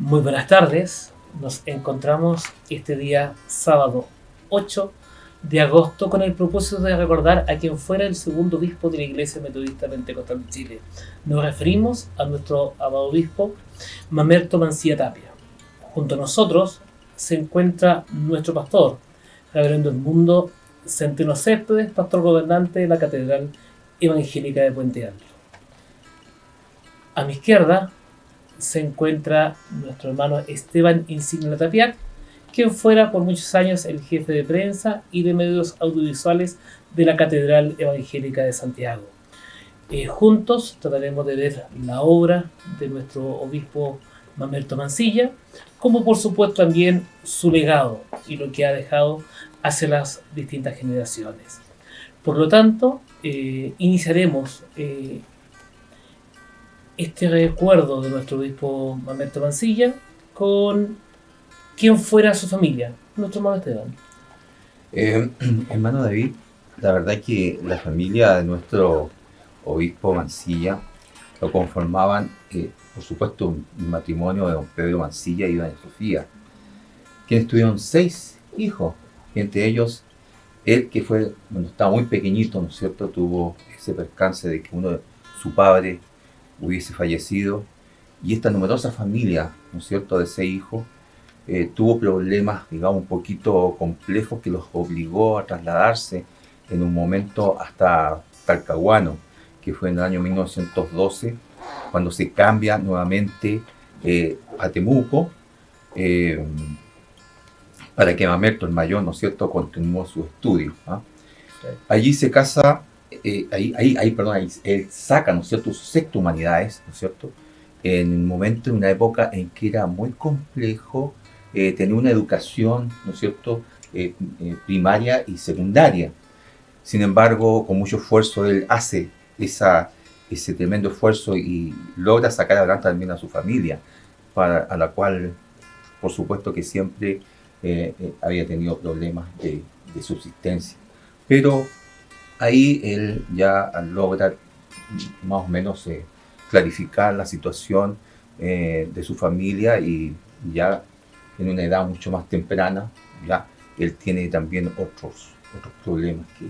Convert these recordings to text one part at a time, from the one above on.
Muy buenas tardes, nos encontramos este día sábado 8 de agosto con el propósito de recordar a quien fuera el segundo obispo de la Iglesia Metodista Pentecostal de Chile. Nos referimos a nuestro amado obispo Mamerto Mancilla Tapia. Junto a nosotros se encuentra nuestro pastor, Reverendo Edmundo Centeno Céspedes, pastor gobernante de la Catedral Evangélica de Puente Alto. A mi izquierda se encuentra nuestro hermano Esteban Insignia Tapiac, quien fuera por muchos años el jefe de prensa y de medios audiovisuales de la Catedral Evangélica de Santiago. Juntos trataremos de ver la obra de nuestro obispo Mamerto Mancilla, como por supuesto también su legado y lo que ha dejado hacia las distintas generaciones. Por lo tanto, iniciaremos este recuerdo de nuestro obispo Mamerto Mancilla con quién fuera su familia, nuestro hermano Esteban. Hermano David, la verdad que la familia de nuestro obispo Mancilla lo conformaban, por supuesto, un matrimonio de don Pedro Mancilla y doña Sofía, quienes tuvieron 6 hijos, entre ellos él, que fue, cuando estaba muy pequeñito, ¿no es cierto?, tuvo ese percance de que su padre hubiese fallecido, y esta numerosa familia, ¿no es cierto?, de 6 hijos, tuvo problemas, digamos, un poquito complejos que los obligó a trasladarse en un momento hasta Talcahuano, que fue en el año 1912, cuando se cambia nuevamente a Temuco, para que Mamerto, el mayor, ¿no es cierto?, continuó sus estudios. Allí se casa, él saca, ¿no es cierto?, su sexto humanidades, ¿no es cierto?, en un momento, en una época en que era muy complejo tener una educación, ¿no es cierto?, primaria y secundaria. Sin embargo, con mucho esfuerzo, él hace ese tremendo esfuerzo y logra sacar adelante también a su familia, a la cual, por supuesto, que siempre había tenido problemas de subsistencia. Pero ahí él ya logra más o menos clarificar la situación de su familia, y ya en una edad mucho más temprana, ya él tiene también otros problemas que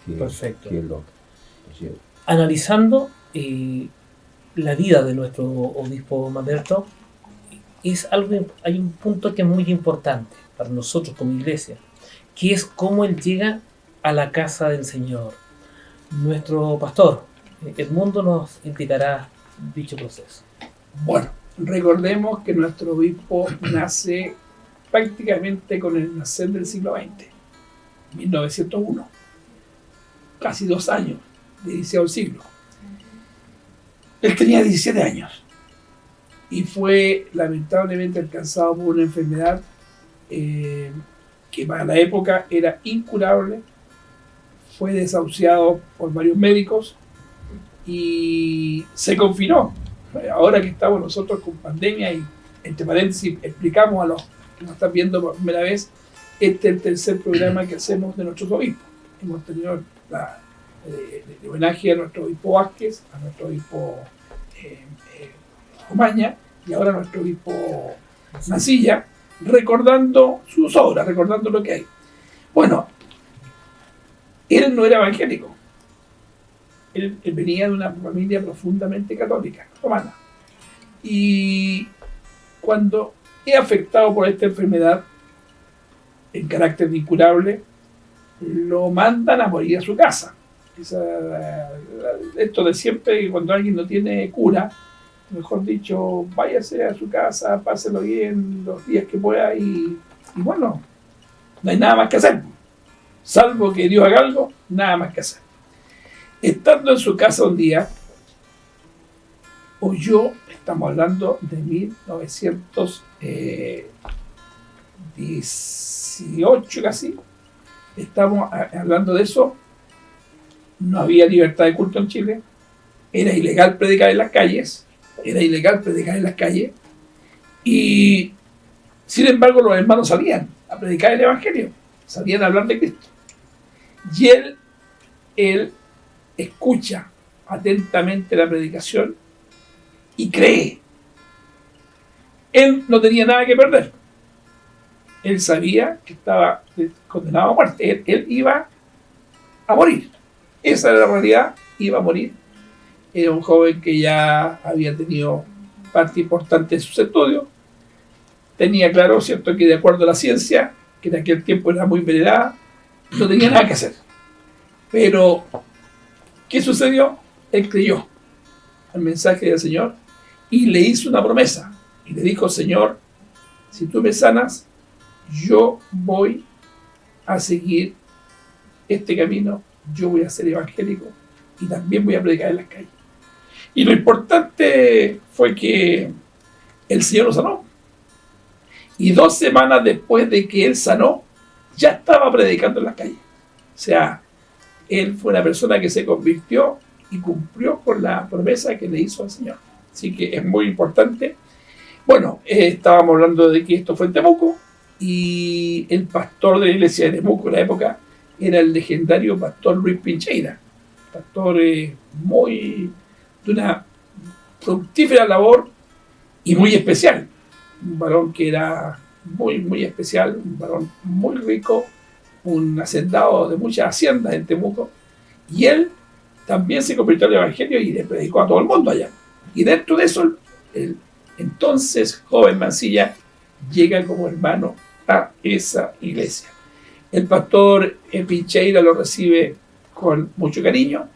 él lo lleva. Analizando la vida de nuestro obispo Mamerto, hay un punto que es muy importante para nosotros como iglesia, que es cómo él llega a la casa del Señor. Nuestro pastor Edmundo nos indicará dicho proceso. Bueno, recordemos que nuestro obispo nace prácticamente con el nacer del siglo XX, 1901, casi 2 años de iniciado el siglo. Él tenía 17 años y fue lamentablemente alcanzado por una enfermedad que para la época era incurable. Fue desahuciado por varios médicos y se confinó. Ahora que estamos nosotros con pandemia, y entre paréntesis explicamos a los que nos están viendo por primera vez, este es el tercer programa que hacemos de nuestros obispos. Hemos tenido el homenaje a nuestro obispo Vázquez, a nuestro obispo Omaña, y ahora a nuestro obispo Mancilla, recordando sus obras, recordando lo que hay. Bueno, él no era evangélico. Él venía de una familia profundamente católica, romana. Y cuando es afectado por esta enfermedad en carácter incurable, lo mandan a morir a su casa. Esto de siempre, que cuando alguien no tiene cura, mejor dicho, váyase a su casa, páselo bien los días que pueda, y bueno, no hay nada más que hacer. Salvo que Dios haga algo, nada más que hacer. Estando en su casa un día, estamos hablando de 1918 casi, estamos hablando de eso. No había libertad de culto en Chile, era ilegal predicar en las calles, y sin embargo los hermanos salían a predicar el evangelio, salían a hablar de Cristo. Y él escucha atentamente la predicación y cree. él no tenía nada que perder. Él sabía que estaba condenado a muerte. Él iba a morir. Esa era la realidad, iba a morir. Era un joven que ya había tenido parte importante de sus estudios. Tenía claro, cierto, que de acuerdo a la ciencia, que en aquel tiempo era muy venerada, no tenía nada que hacer. Pero, ¿qué sucedió? Él creyó al mensaje del Señor y le hizo una promesa. Y le dijo: Señor, si tú me sanas, yo voy a seguir este camino, yo voy a ser evangélico y también voy a predicar en las calles. Y lo importante fue que el Señor lo sanó. Y 2 semanas después de que él sanó, ya estaba predicando en las calles. O sea, él fue una persona que se convirtió y cumplió con la promesa que le hizo al Señor. Así que es muy importante. Bueno, estábamos hablando de que esto fue en Temuco, y el pastor de la iglesia de Temuco en la época era el legendario pastor Luis Pincheira, pastor muy de una fructífera labor y muy especial, un varón que era muy especial, un varón muy rico, un hacendado de muchas haciendas en Temuco, y él también se convirtió al evangelio y le predicó a todo el mundo allá. Y dentro de eso, el entonces joven Mansilla llega como hermano a esa iglesia. El pastor Pincheira lo recibe con mucho cariño,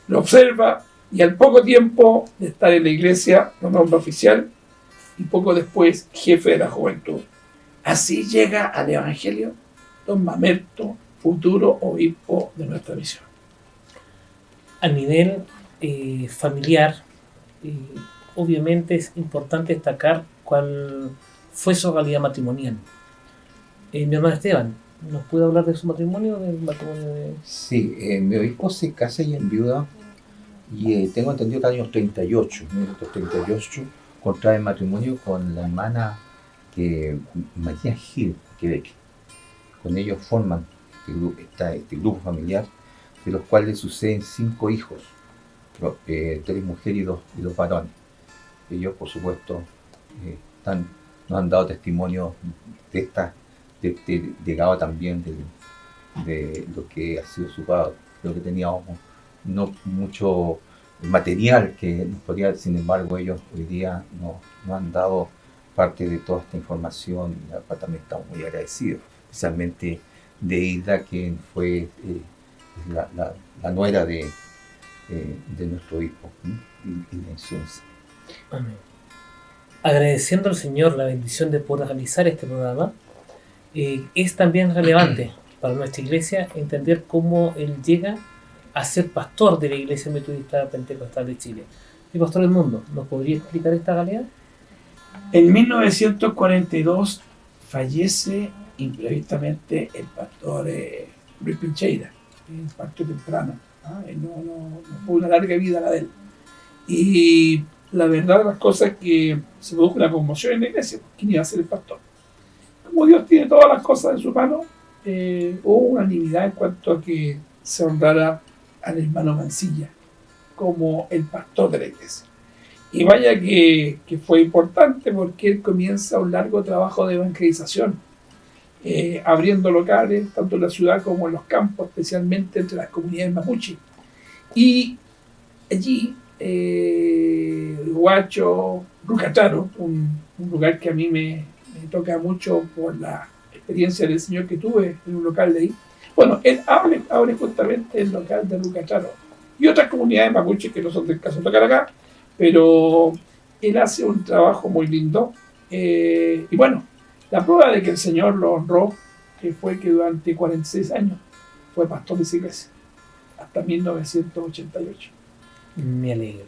lo observa, y al poco tiempo de estar en la iglesia lo nombra oficial y poco después jefe de la juventud. Así llega al evangelio don Mamerto, futuro obispo de nuestra misión. A nivel familiar, obviamente es importante destacar cuál fue su realidad matrimonial. Mi hermano Esteban, ¿nos puede hablar de su matrimonio? Del matrimonio de... Sí, mi obispo se casa y enviuda, y tengo entendido que en años 38, 1938, contrae matrimonio con la hermana María Gil, Quebec. Con ellos forman este grupo familiar, de los cuales suceden 5 hijos, 3 mujeres y 2 varones. Ellos, por supuesto, nos han dado testimonio de este legado también de lo que ha sido su padre. Creo que teníamos no mucho material que nos podría, sin embargo, ellos hoy día nos han dado parte de toda esta información, y la cual también estamos muy agradecidos, especialmente de Hilda, quien fue la nuera de nuestro obispo, y de Insunza. Amén. Agradeciendo al Señor la bendición de poder realizar este programa, es también relevante para nuestra iglesia entender cómo él llega a ser pastor de la Iglesia Metodista Pentecostal de Chile. Y pastor del mundo, ¿nos podría explicar esta realidad? En 1942 fallece imprevistamente el pastor Luis Pincheira, partió temprano. No fue una larga vida la de él. Y la verdad de las cosas es que se produjo una conmoción en la iglesia. ¿Quién iba a ser el pastor? Como Dios tiene todas las cosas en su mano, hubo unanimidad en cuanto a que se honrara al hermano Mansilla como el pastor de la iglesia. Y vaya que fue importante, porque él comienza un largo trabajo de evangelización, abriendo locales tanto en la ciudad como en los campos, especialmente entre las comunidades mapuche. Y allí, Huacho, Rucacharo, un lugar que a mí me toca mucho por la experiencia del Señor que tuve en un local de ahí. Bueno, él abre justamente el local de Rucacharo y otras comunidades mapuches que no son del caso de tocar acá, pero él hace un trabajo muy lindo. Y bueno, la prueba de que el Señor lo honró, que fue que durante 46 años fue pastor de esa iglesia, hasta 1988. Me alegro.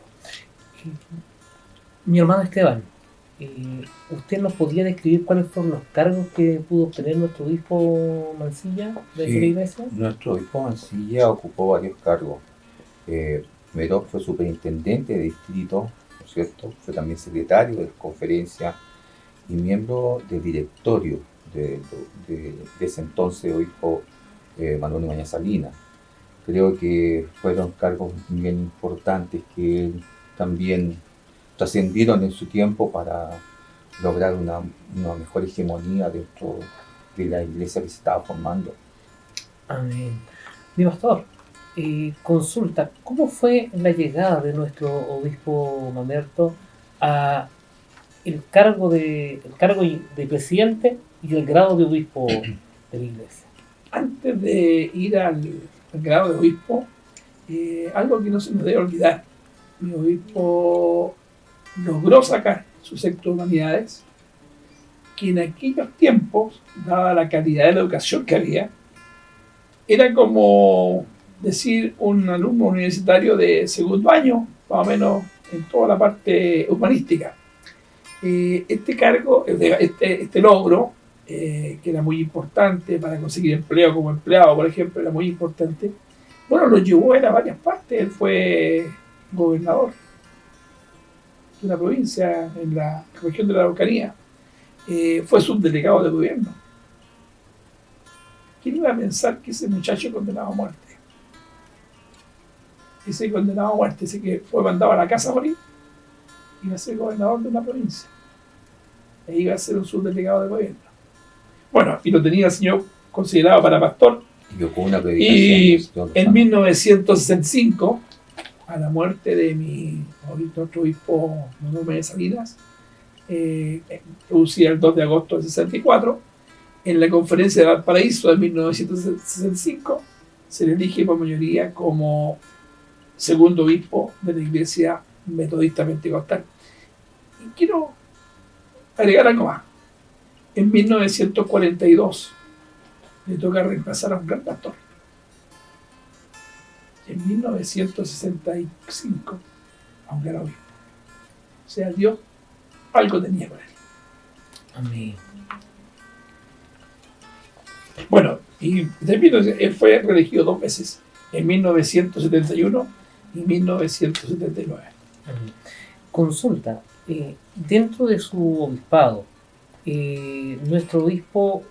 Mi hermano Esteban, ¿usted nos podría describir cuáles fueron los cargos que pudo obtener nuestro obispo Mansilla de la iglesia? Nuestro obispo Mansilla ocupó varios cargos. Primero fue superintendente de distrito, ¿no es cierto? Fue también secretario de las conferencias y miembro del directorio de ese entonces obispo Manuel Maña Salinas. Creo que fueron cargos bien importantes que él también trascendieron en su tiempo para lograr una mejor hegemonía dentro de la iglesia que se estaba formando. Amén. Mi pastor, consulta, ¿cómo fue la llegada de nuestro obispo Mamerto a el cargo de presidente y el grado de obispo de la iglesia? Antes de ir al grado de obispo, algo que no se nos debe olvidar, mi obispo logró sacar su secto de humanidades, que en aquellos tiempos, dada la calidad de la educación que había, era como decir un alumno universitario de segundo año, más o menos en toda la parte humanística. Este cargo, este logro, que era muy importante para conseguir empleo como empleado, por ejemplo, era muy importante, bueno, lo llevó a varias partes. Él fue gobernador de una provincia en la región de la Araucanía, fue subdelegado de gobierno. ¿Quién iba a pensar que ese muchacho condenado a muerte, ese condenado a muerte, ese que fue mandado a la casa a morir, iba a ser gobernador de una provincia e iba a ser un subdelegado de gobierno? Bueno, y lo tenía el señor considerado para pastor. Y en 1965, a la muerte de mi otro obispo, Manuel Méndez Salinas, producida el 2 de agosto del 64, en la conferencia de Valparaíso de 1965, se le elige por mayoría como segundo obispo de la Iglesia Metodista Pentecostal. Y quiero agregar algo más. En 1942 le toca reemplazar a un gran pastor. En 1965 a un gran obispo. O sea, Dios algo tenía con él. Amén. Bueno, y él fue reelegido 2 veces, en 1971 y 1979. Amén. Consulta, dentro de su obispado, nuestro obispo,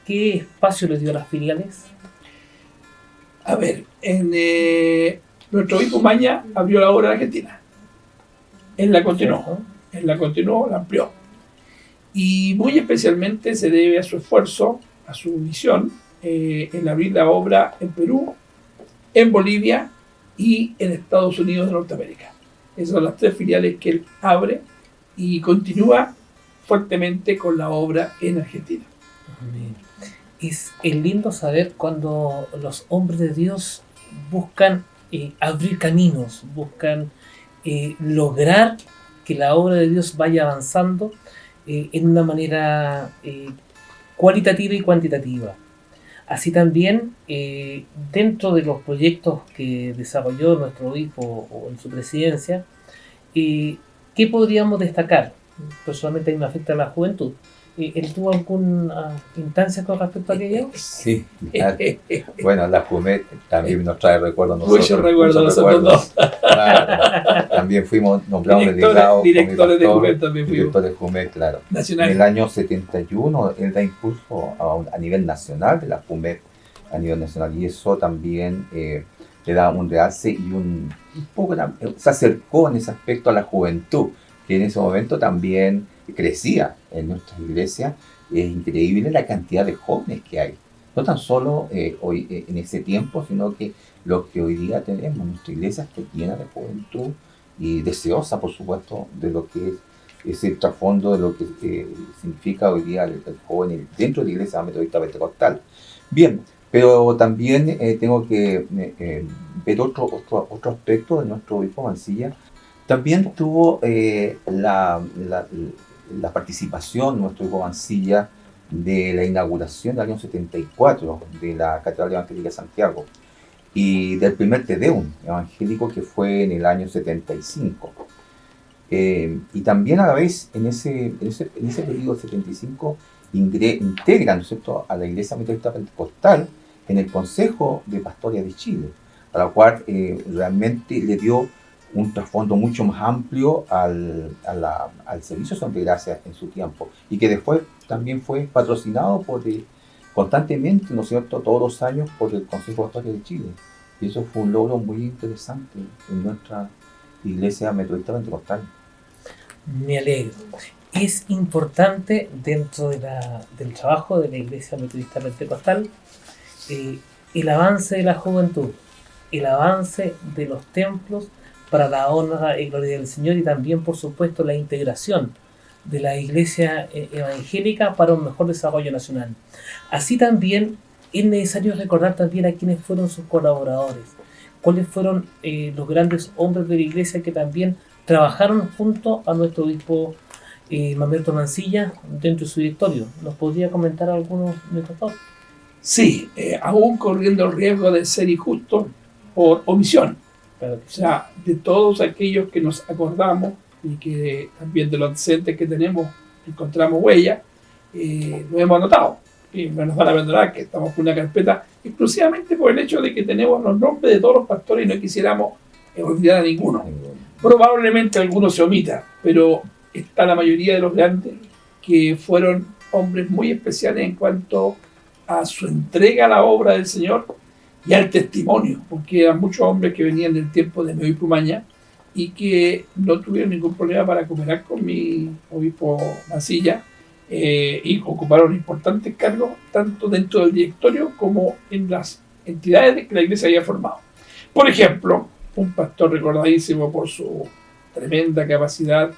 ¿qué espacio le dio a las filiales? A ver, nuestro obispo Maña abrió la obra en Argentina. Él la continuó, la amplió. Y muy especialmente se debe a su esfuerzo, a su visión, en abrir la obra en Perú, en Bolivia y en Estados Unidos de Norteamérica. Esas son las 3 filiales que él abre y continúa fuertemente con la obra en Argentina. Amén. Es lindo saber cuando los hombres de Dios buscan abrir caminos, buscan lograr que la obra de Dios vaya avanzando en una manera cualitativa y cuantitativa. Así también, dentro de los proyectos que desarrolló nuestro obispo o en su presidencia, ¿qué podríamos destacar? Personalmente a mí me afecta la juventud. ¿Él tuvo alguna instancia con respecto a aquello? Sí, claro. Bueno, la JUMET también nos trae recuerdos nosotros. Muchos recuerdos nosotros dos. Claro. También fuimos nombrados directores de JUMET también fuimos. Directores de JUMET, claro. Nacional. En el año 71 él da impulso a nivel nacional de la JUMET, a nivel nacional, y eso también le da un realce y un poco se acercó en ese aspecto a la juventud, que en ese momento también crecía en nuestra iglesia. Es increíble la cantidad de jóvenes que hay, no tan solo hoy en ese tiempo, sino que lo que hoy día tenemos. Nuestra iglesia está llena de juventud y deseosa, por supuesto, de lo que es el trasfondo de lo que significa hoy día el joven dentro de la iglesia metodista pentecostal. Bien, pero también tengo que ver otro aspecto de nuestro obispo Mancilla. También tuvo la participación, nuestro obispo Mancilla, de la inauguración del año 74 de la Catedral Evangélica de Santiago y del primer Te Deum evangélico, que fue en el año 75. Y también a la vez, en ese periodo 75, integra, ¿no es cierto?, a la Iglesia Metodista Pentecostal en el Consejo de Pastores de Chile, a la cual realmente le dio un trasfondo mucho más amplio al servicio de Acción de Gracias en su tiempo, y que después también fue patrocinado constantemente, ¿no es cierto?, todos los años por el Consejo de Pastores de Chile. Y eso fue un logro muy interesante en nuestra Iglesia Metodista Pentecostal. Me alegro. es importante dentro del trabajo de la Iglesia Metodista Pentecostal el avance de la juventud, el avance de los templos para la honra y gloria del Señor, y también, por supuesto, la integración de la Iglesia evangélica para un mejor desarrollo nacional. Así también es necesario recordar también a quienes fueron sus colaboradores, cuáles fueron los grandes hombres de la Iglesia que también trabajaron junto a nuestro obispo Mamerto Mancilla dentro de su directorio. ¿Nos podría comentar algunos de estos dos? Sí, aún corriendo el riesgo de ser injusto por omisión. Claro O sea, de todos aquellos que nos acordamos y que también de los antecedentes que tenemos encontramos huellas, lo hemos anotado. Y no nos van a perdonar que estamos con una carpeta exclusivamente por el hecho de que tenemos los nombres de todos los pastores y no quisiéramos olvidar a ninguno. Probablemente algunos se omita, pero está la mayoría de los grandes que fueron hombres muy especiales en cuanto a su entrega a la obra del Señor y al testimonio, porque eran muchos hombres que venían del tiempo de mi obispo Maña y que no tuvieron ningún problema para cooperar con mi obispo Mancilla, y ocuparon importantes cargos tanto dentro del directorio como en las entidades que la iglesia había formado. Por ejemplo, un pastor recordadísimo por su tremenda capacidad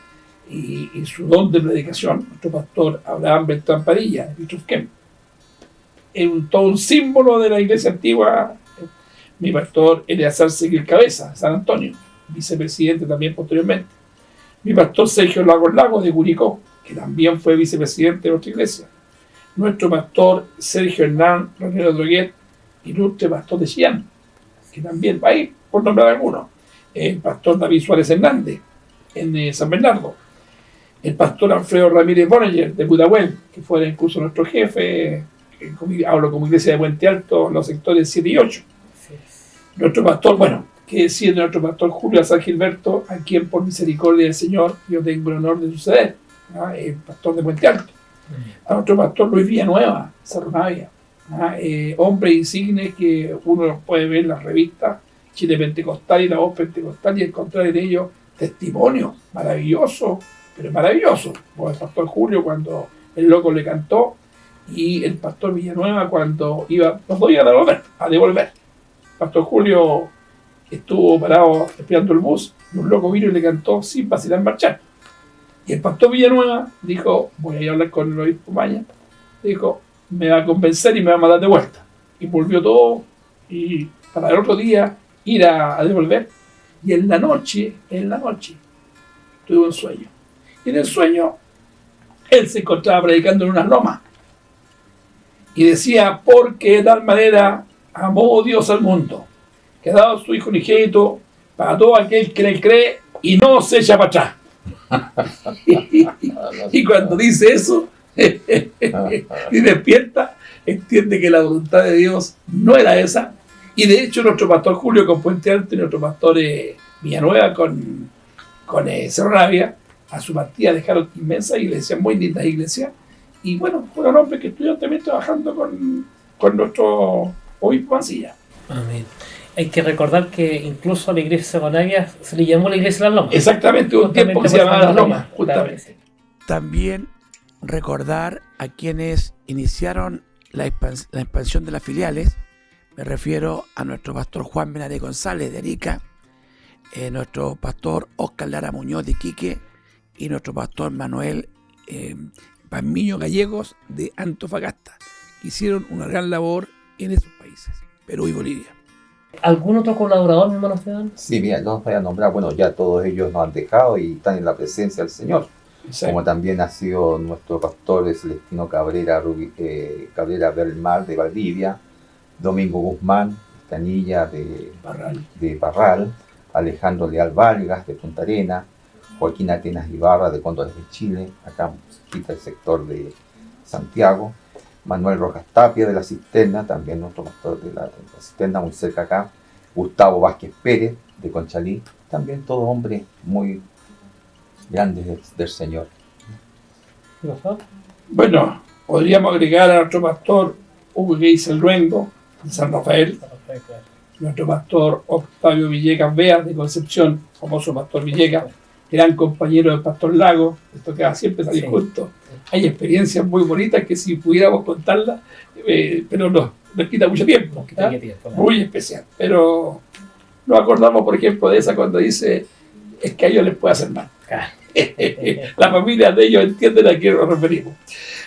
y su don de predicación, nuestro pastor Abraham Beltrán Padilla, de Pichufquén. Es todo un símbolo de la iglesia antigua. Mi pastor Eleazar Seguir Cabeza, de San Antonio, vicepresidente también posteriormente. Mi pastor Sergio Lagos de Curicó, que también fue vicepresidente de nuestra iglesia. Nuestro pastor Sergio Hernán Romero Droguet, ilustre pastor de Chillán, que también va a ir, por nombrar algunos. El pastor David Suárez Hernández, en San Bernardo. El pastor Alfredo Ramírez Boneller, de Pudahuel, que fue incluso nuestro jefe, hablo como iglesia de Puente Alto, los sectores 7 y 8. Nuestro pastor, bueno, que decir de nuestro pastor Julio San Gilberto, a quien por misericordia del Señor yo tengo el honor de suceder, ¿no? El pastor de Puente Alto. A nuestro pastor Luis Villanueva, Cerro Navia, hombre insigne que uno puede ver en las revistas Chile Pentecostal y La Voz Pentecostal y encontrar en ellos testimonios maravillosos, pero maravillosos, como el pastor Julio cuando el loco le cantó, y el pastor Villanueva cuando iba, los dos iban a devolver. El pastor Julio estuvo parado esperando el bus y un loco vino y le cantó sin vacilar marchar. Y el pastor Villanueva dijo, voy a ir a hablar con el obispo Maña, dijo, me va a convencer y me va a mandar de vuelta. Y volvió todo, y para el otro día ir a devolver. Y en la noche, tuve un sueño. Y en el sueño, él se encontraba predicando en unas lomas. Y decía, porque de tal manera amó Dios al mundo, que ha dado su Hijo unigénito para todo aquel que le cree y no se echa para atrás. Y cuando dice eso y despierta, entiende que la voluntad de Dios no era esa. Y de hecho nuestro pastor Julio con Puente Alto y nuestro pastor Villanueva con Cerro Navia, a su partida dejaron inmensas iglesias, muy lindas iglesias. Y bueno, fueron hombres que estuvieron también trabajando con nuestro obispo Mancilla. Amén. Hay que recordar que incluso a la iglesia de Bonavia se le llamó la iglesia de las Lomas. Exactamente, un tiempo que se llamaba Las Lomas, justamente. También recordar a quienes iniciaron la expansión de las filiales. Me refiero a nuestro pastor Juan Benavides González de Arica, nuestro pastor Óscar Lara Muñoz de Iquique y nuestro pastor Manuel Palmiño Gallegos de Antofagasta, que hicieron una gran labor en esos países, Perú y Bolivia. ¿Algún otro colaborador, mi hermano Esteban? Sí, mira, no voy a nombrar, bueno, ya todos ellos nos han dejado y están en la presencia del Señor. Sí. Como también ha sido nuestro pastor Celestino Cabrera Belmar de Valdivia, Domingo Guzmán Canilla de Parral, Alejandro Leal Vargas de Punta Arenas, Joaquín Atenas Ibarra de Cóndores de Chile, acá quita el sector de Santiago, Manuel Rojas Tapia de La Cisterna, también nuestro pastor de la Cisterna, muy cerca acá, Gustavo Vázquez Pérez de Conchalí, también todos hombres muy grandes del Señor. Bueno, podríamos agregar a nuestro pastor Hugo Geisel Luengo de San Rafael, nuestro pastor Octavio Villegas Beas de Concepción, famoso pastor Villegas, gran compañero del Pastor Lago, les tocaba siempre salir Sí. juntos. Hay experiencias muy bonitas que si pudiéramos contarlas, pero nos quita mucho tiempo. Nos quita ¿ah? ya tiempo, ¿no? Muy especial. Pero nos acordamos, por ejemplo, de esa cuando dice, es que a ellos les puede hacer mal. Claro. La familia de ellos entienden a quién nos referimos.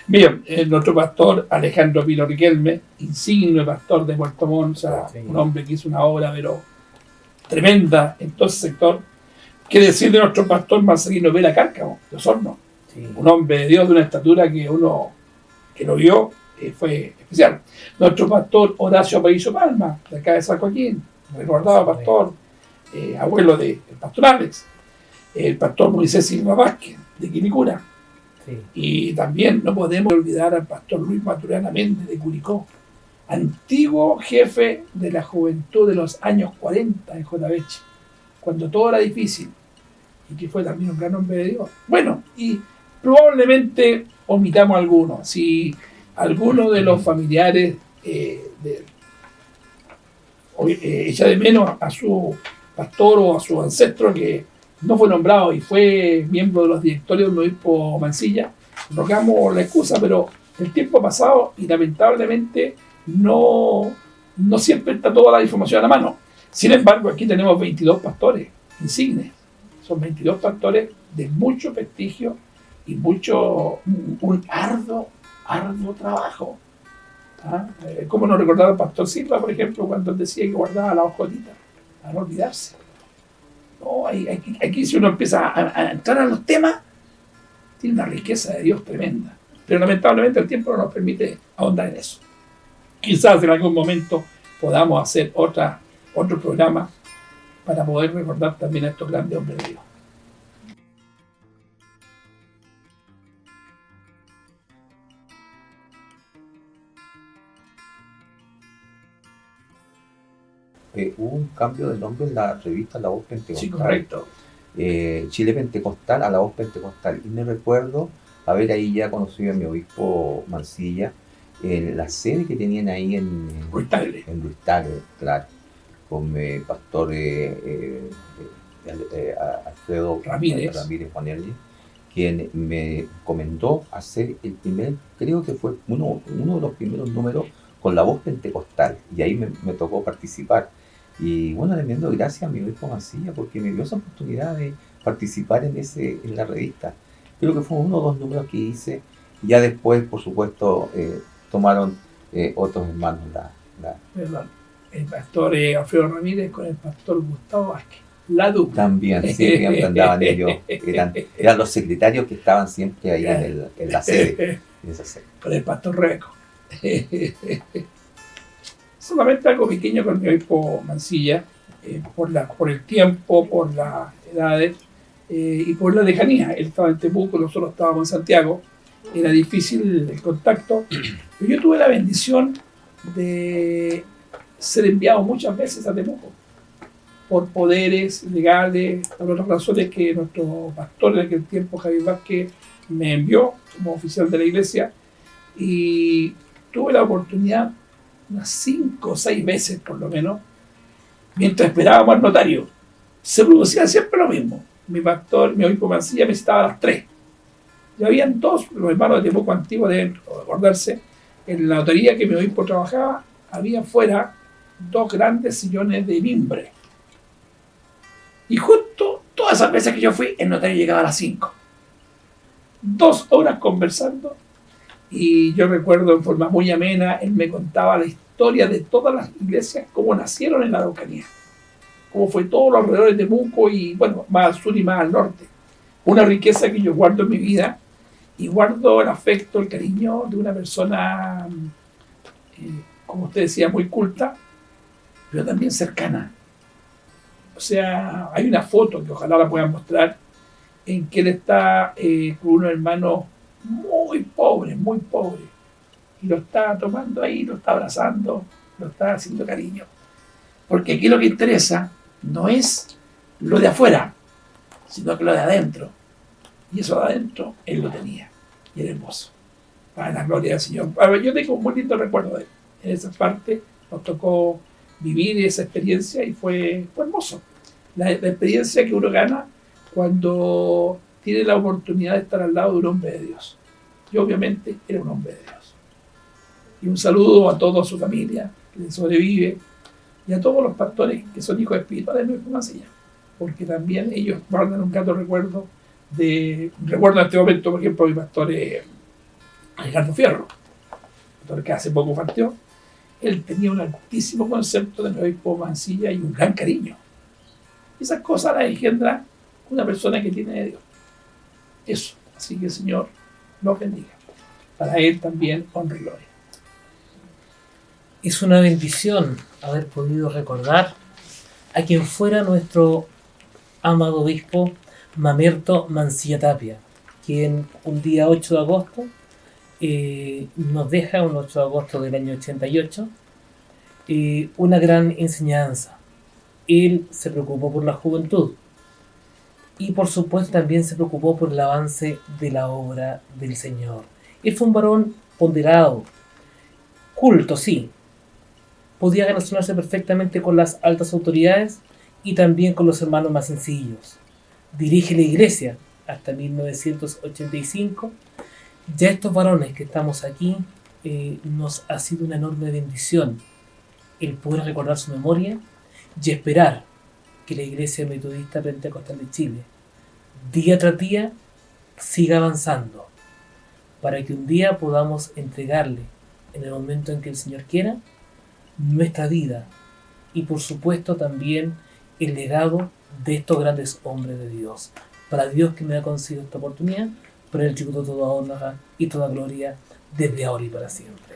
Bien, nuestro pastor Alejandro Pino Riquelme, insigne pastor de Puerto Montt, o sea, Sí. un hombre que hizo una obra pero tremenda en todo ese sector. ¿Qué decir de nuestro pastor Marcelino Vera Cárcamo, de Osorno? Sí. Un hombre de Dios de una estatura que uno que lo vio fue especial. Nuestro pastor Horacio Aparicio Palma, de acá de San Joaquín, recordado pastor, abuelo de el pastor Alex, el pastor Moisés Silva Vázquez, de Quilicura. Sí. Y también no podemos olvidar al pastor Luis Maturana Méndez de Curicó, antiguo jefe de la juventud de los años 40 en Jotaveche, cuando todo era difícil, y que fue también un gran hombre de Dios. Bueno, y probablemente omitamos algunos. Si alguno de los familiares echa de menos a su pastor o a su ancestro que no fue nombrado y fue miembro de los directorios del obispo Mansilla, rogamos la excusa, pero el tiempo ha pasado y lamentablemente no siempre está toda la información a la mano. Sin embargo, aquí tenemos 22 pastores insignes. Son 22 pastores de mucho prestigio y un arduo trabajo. ¿Ah? ¿Cómo nos recordaba el pastor Silva, por ejemplo, cuando él decía que guardaba la hojotita? A no olvidarse. No, aquí si uno empieza a entrar a los temas, tiene una riqueza de Dios tremenda. Pero lamentablemente el tiempo no nos permite ahondar en eso. Quizás en algún momento podamos hacer otro programa para poder recordar también a estos grandes hombres de Dios. Hubo un cambio de nombre en la revista La Voz Pentecostal. Sí, correcto. Chile Pentecostal a La Voz Pentecostal. Y me recuerdo haber ahí ya conocido a mi obispo Mansilla, la sede que tenían ahí en Ruiz Tagle, claro, con pastor Alfredo Ramírez Juanelli, quien me encomendó hacer el primer, creo que fue uno de los primeros números con La Voz Pentecostal, y ahí me tocó participar. Y bueno, le envío gracias a mi obispo Mansilla porque me dio esa oportunidad de participar en la revista. Creo que fue uno o dos números que hice, y ya después, por supuesto, tomaron otros hermanos Perdón. El pastor Alfredo Ramírez con el pastor Gustavo Vázquez. La dupla. También, sí, siempre andaban ellos, eran los secretarios que estaban siempre ahí en la sede, en esa sede. Con el pastor Rebeco. Solamente algo pequeño con mi obispo Mansilla, por el tiempo, por las edades y por la lejanía. Él estaba en Temuco, nosotros estábamos en Santiago, era difícil el contacto, pero yo tuve la bendición de ser enviado muchas veces a Temuco por poderes legales, por otras razones que nuestro pastor en aquel tiempo, Javier Vázquez, me envió como oficial de la iglesia, y tuve la oportunidad unas 5 o 6 veces por lo menos, mientras esperábamos al notario. Se producía siempre lo mismo. Mi obispo Mansilla me citaba a las 3. Ya habían dos, los hermanos de Temuco antiguos deben acordarse, en la notaría que mi obispo trabajaba, había fuera 2 grandes sillones de mimbre. Y justo todas esas veces que yo fui, el notario llegaba a las 5. 2 horas conversando, y yo recuerdo en forma muy amena, él me contaba la historia de todas las iglesias, cómo nacieron en la Araucanía, cómo fue todo lo alrededor de Temuco y bueno, más al sur y más al norte. Una riqueza que yo guardo en mi vida, y guardo el afecto, el cariño de una persona, como usted decía, muy culta, pero también cercana. O sea, hay una foto que ojalá la puedan mostrar, en que él está con unos hermanos muy pobres, y lo está tomando ahí, lo está abrazando, lo está haciendo cariño. Porque aquí lo que interesa no es lo de afuera, sino que lo de adentro. Y eso de adentro, él lo tenía. Y era hermoso. Para la gloria del Señor. Yo tengo un muy lindo recuerdo de él. En esa parte nos tocó vivir esa experiencia y fue hermoso. La experiencia que uno gana cuando tiene la oportunidad de estar al lado de un hombre de Dios. Y obviamente era un hombre de Dios. Y un saludo a toda su familia que le sobrevive y a todos los pastores que son hijos espirituales de nuestra Mancilla, porque también ellos guardan un grato recuerdo recuerdo en este momento, por ejemplo, mi pastor Alejandro Fierro, pastor que hace poco partió. Él tenía un altísimo concepto de nuestro obispo Mancilla y un gran cariño. Esas cosas las engendra una persona que tiene de Dios. Eso. Así que el Señor nos bendiga. Para Él también honra y gloria. Es una bendición haber podido recordar a quien fuera nuestro amado obispo Mamerto Mancilla Tapia, quien un día 8 de agosto nos deja, un 8 de agosto del año 88, una gran enseñanza. Él se preocupó por la juventud y por supuesto también se preocupó por el avance de la obra del Señor. Él fue un varón ponderado, culto, sí. Podía relacionarse perfectamente con las altas autoridades y también con los hermanos más sencillos. Dirige la iglesia hasta 1985. Ya estos varones que estamos aquí, nos ha sido una enorme bendición el poder recordar su memoria y esperar que la Iglesia Metodista Pentecostal de Chile, día tras día, siga avanzando, para que un día podamos entregarle, en el momento en que el Señor quiera, nuestra vida y por supuesto también el legado de estos grandes hombres de Dios. Para Dios que me ha concedido esta oportunidad, por el tributo toda honra y toda gloria desde ahora y para siempre.